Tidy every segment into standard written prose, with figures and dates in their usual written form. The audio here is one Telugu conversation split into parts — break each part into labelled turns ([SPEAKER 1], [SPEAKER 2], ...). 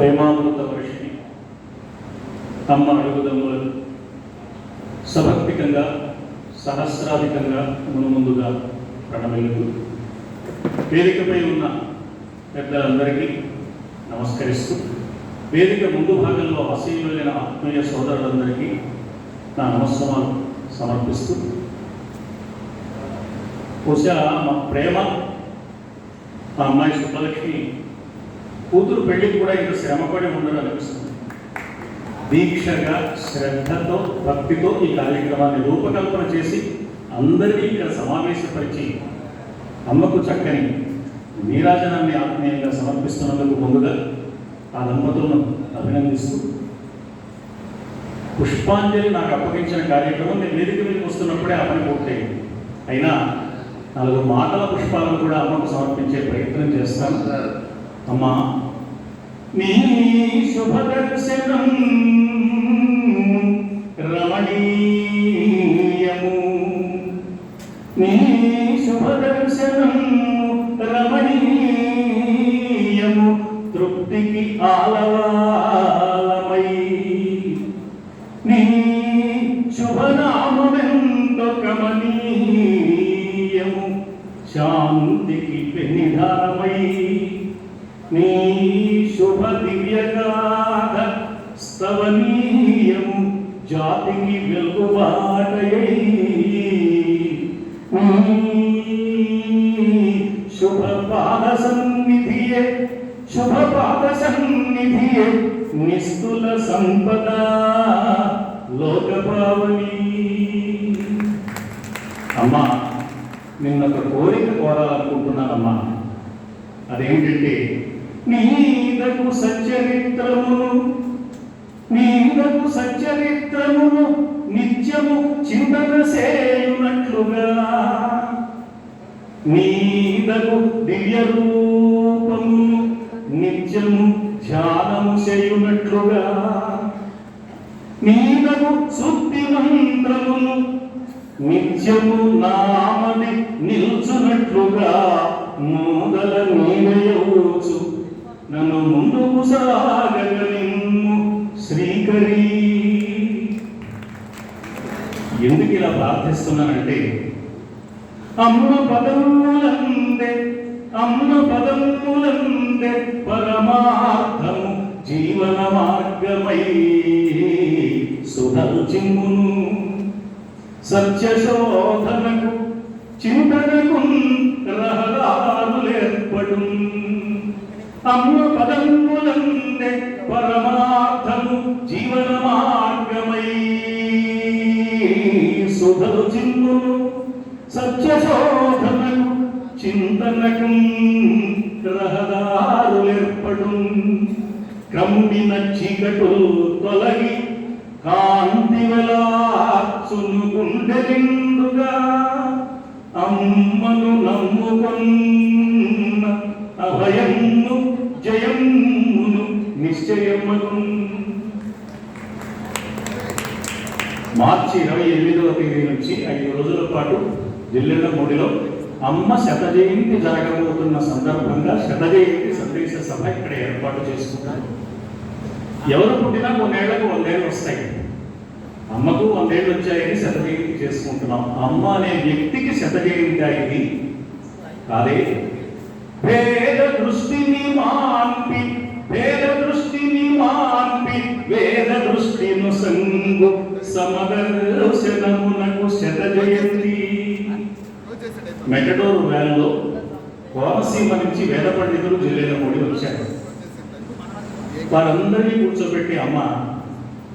[SPEAKER 1] ప్రేమామృత వర్షిణి అమ్మ అడుగుదమ్ములకు సభక్తికంగా సహస్రాధికంగా ముందుగా ప్రణమిల్లుతూ వేదికపై ఉన్న పెద్దలందరికీ నమస్కరిస్తూ వేదిక ముందు భాగంలో ఆశీనులైన ఆత్మీయ సోదరులందరికీ నా నమస్కారాలు సమర్పిస్తూ, బహుశా మా ప్రేమ మా అమ్మాయి సుబ్బలక్ష్మి కూతురు పెళ్లికి కూడా ఇంత శ్రమపడి ఉండడం అనిపిస్తుంది. దీక్షగా శ్రద్ధతో భక్తితో ఈ కార్యక్రమాన్ని రూపకల్పన చేసి అందరినీ ఇక్కడ సమావేశపరిచి అమ్మకు చక్కని నీరాజనాన్ని ఆత్మీయంగా సమర్పిస్తున్నందుకు ముందుగా ఆ దంపతులను అభినందిస్తూ, పుష్పాంజలి నాకు అప్పగించిన కార్యక్రమం నేను వేదిక మీదకి వస్తున్నప్పుడే ఆ పని పూర్తయింది. అయినా 4 మాటల పుష్పాలను కూడా అమ్మకు సమర్పించే ప్రయత్నం చేస్తాను. అమ్మా, నీ శుభదర్శనం రమణీయము, నీ శుభదర్శనం రమణీయము, తృప్తికి ఆలవాలమై నీ శుభనామమెంతో కమనీయము, శాంతికి పెన్నిధారమై నీ శుభ దివ్యగాథ స్తవనీయము, జాతికి వెలుగుబాటయై శుభ పాద సన్నిధియే, శుభ పాద సన్నిధియే, నిస్తుల సంపద లోకపావని. అమ్మా, నిన్నొక కోరిక కోరాలనుకుంటున్నానమ్మా. అదేంటంటే, నీదకు సచ్చరిత్రమును, నీదకు సచ్చరిత్రమును నిత్యము చింతన సేయునట్లుగా, నీదకు దివ్య రూపమును నిత్యము ధ్యానము చేయునట్లుగా, నీదకు శుద్ధి మంత్రమును నిత్యము నామది నిల్చునట్లుగా, మూదల నీవయవచ్చు నన్ను ముందుకు సాగగలిమ్ము శ్రీకరీ. ఎందుకు ఇలా ప్రార్థిస్తున్నానంటే, అమ్మ పదములందే, అమ్మ పదములందే పరమార్థము జీవన మార్గమై సుధల్చిమ్మును, సత్యశోధనకు చింతనకు రహదారులేర్పడు. అమ్మ పదములందే పరమార్థము జీవన మార్గమై సుధల్చిమ్మును, సత్యశోధనకు చింతనకు రహదారులేర్పడు. క్రమ్మిన చీకటులు తొలగి కాంతి వెలార్చును గుండెలిండుగా, అమ్మను నమ్ముకొన్న అభయమును జయమును నిశ్చయమును. మార్చి 28వ తేదీ నుంచి 5 రోజుల పాటు జిల్లెళ్ళమూడిలో అమ్మ శత జయంతి జరగబోతున్న సందర్భంగా శత జయంతి సందేశ సభ ఇక్కడ ఏర్పాటు చేసుకున్నారు. ఎవరు పుట్టినా కొన్నేళ్లకు 100 ఏళ్ళు వస్తాయి. అమ్మకు 100 ఏళ్ళు వచ్చాయని శత జయంతి చేసుకుంటున్నాం. అమ్మ అనే వ్యక్తికి శత జయంతి అయింది కాదే. వేద దృష్టిని మాన్పి, వేద దృష్టిని మాన్పి, వేద దృష్టిను సంగు సమదర్శనమునకు శత జయంతి. మెటడోర్ వ్యాన్లో కోనసీమ నుంచి వేద పండితులు జిల్లేలమూడి వచ్చారు. వారందరినీ కూర్చోబెట్టి అమ్మ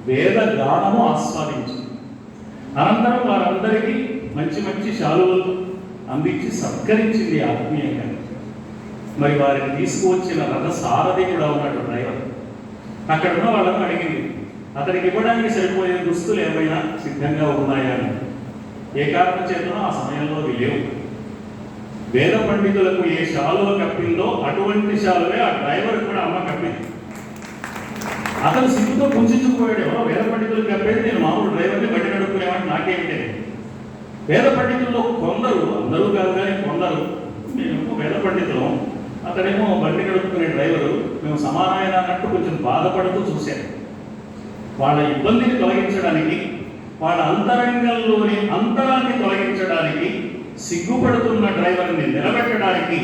[SPEAKER 1] వేద గానము ఆస్వాదించింది. అనంతరం వారందరికీ మంచి మంచి శాలువలు అందించి సత్కరించింది ఆత్మీయంగా. మరి వారిని తీసుకువచ్చిన రథ సారథి కూడా ఉన్నాడు డ్రైవర్. అక్కడ ఉన్న వాళ్ళని అడిగింది, అతనికి ఇవ్వడానికి సరిపోయే దుస్తులు ఏమైనా సిద్ధంగా ఉన్నాయా అని. ఏ కారణం చేతనో ఆ సమయంలో అవి లేవు. వేద పండితులకు ఏ శాలువ కప్పిందో అటువంటి శాలువే ఆ డ్రైవర్ కూడా అమ్మ కప్పింది. అతను సిగ్గుతో కుంచుకుపోయాడు. ఎవరో వేద పండితులు కప్పేది, నేను మామూలు డ్రైవర్ని బట్టి నడుపుకునేవాడిని, నాకేమిటే. వేద పండితుల్లో కొందరు, అందరూ కాదు కానీ కొందరు, మేము వేద పండితులం, అతడేమో బండి నడుపుకునే డ్రైవరు మేము సమానమైన అన్నట్టు కొంచెం బాధపడుతూ చూశాను. వాళ్ళ ఇబ్బందిని తొలగించడానికి, వాళ్ళ అంతరంగంలోని అంతరాన్ని తొలగించడానికి, సిగ్గుపడుతున్న డ్రైవర్ని నిలబెట్టడానికి,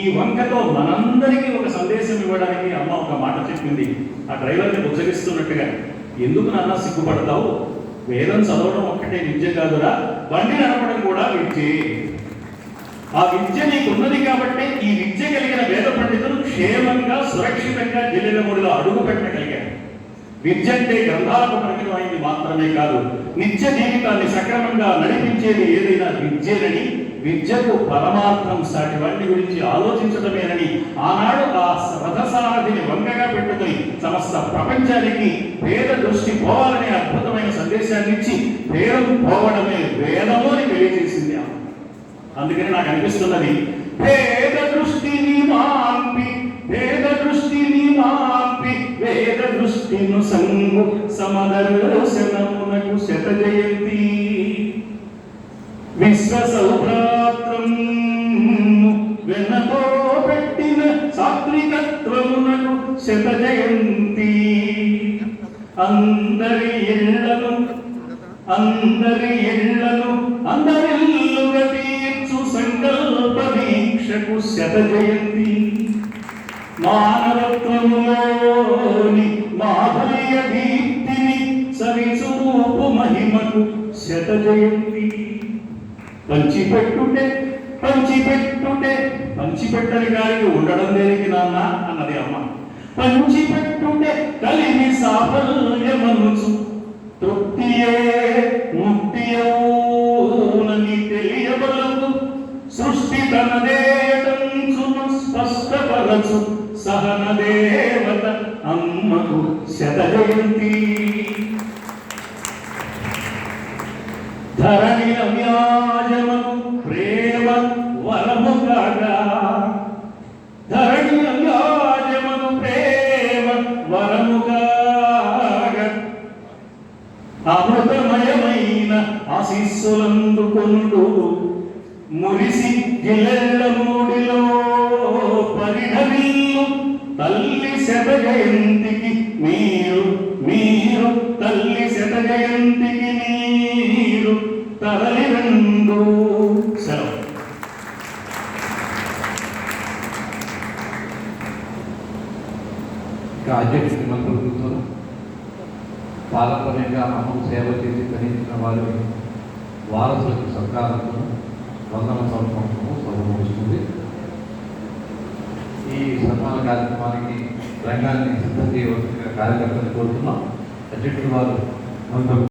[SPEAKER 1] ఈ వంకతో మనందరికీ ఒక సందేశం ఇవ్వడానికి అమ్మ ఒక మాట చెప్పింది. ఆ డ్రైవర్ని బుజ్జగిస్తున్నట్టుగా, ఎందుకు నాన్న సిగ్గుపడతావు? వేదం చదవడం ఒక్కటే విద్య కాదురా, బండి నడపడం కూడా విద్యే. ఆ విద్య నీకున్నది కాబట్టి ఈ విద్య కలిగిన వేద పండితులు క్షేమంగా సురక్షితంగా జిల్లెలమూడిలో అడుగు పెట్టగలిగారు. విద్య అంటే గ్రంథాలకు పరిమితమైంది మాత్రమే కాదు, నిత్య జీవితాన్ని సక్రమంగా నడిపించేది ఏదైనా విద్యనని, విద్యకు పరమార్థం సాటి వాటి గురించి ఆలోచించడమేనని ఆనాడు ఆ రథసారథిని వంకగా పెట్టుకుని సమస్త ప్రపంచానికి వేద దృష్టి పోవాలనే అద్భుతమైన సందేశాన్ని ఇచ్చి వేదం పోవడమే వేదము అని తెలియజేసింది. అందుకని నాకు అనిపిస్తున్నది, వేద దృష్టిని మాంపి, వేద దృష్టిని మాంపి, వేద దృష్టిను సంగు సమదర్శనమునకు శత జయంతి, విశ్వ సౌభ్రాత్రం వెన్నతో పెట్టిన సాత్వికత్వమునకు శత జయంతి, అందరి ఇళ్లను అందరిల్లుగా తీర్చు సంకల్ప దీక్షకు శత జయంతి, మానవత్వములోని మాధుర్య దీప్తిని సవిచూపు మహిమకు శత జయంతి, పంచిపెట్టని గారికి ఉండడం దేనికి నాన్న అన్నది అమ్మ. పంచిపెట్టుటే కలిమి సాఫల్యమనుచు తృప్తియే ముక్తియౌనని తెలియబలదు, సృష్టి తనదేటంచును స్పష్టపరచు సహన దేవత అమ్మకు శత జయంతి, ధరణి అవ్యాజమకు ప్రేమ వరము కాగా, ధరణి అవ్యాజమకు ప్రేమ వరము కాగా, అమృతమయమైన ఆశీస్సులందుకొనుడు మురిసి జిల్లెలమూడిలో పరిణమిల్లు తల్లి శత జయంతికి మీరు తల్లి శత జయంతికి మీరు తరలిరండు. సెలవు.
[SPEAKER 2] అధ్యక్షుడి మంత్రులతో పారంపర్యంగా అమ్మకు సేవ చేసి ధరించిన వారిని వారసులకు సత్కారంతో వందన సంవత్సరంలో సమర్పిస్తుంది. ఈ సన్మాన కార్యక్రమానికి రంగాన్ని సిద్ధం చేయవలసిన కార్యకర్తలు కోరుతున్నాం. అధ్యక్షుడు వారు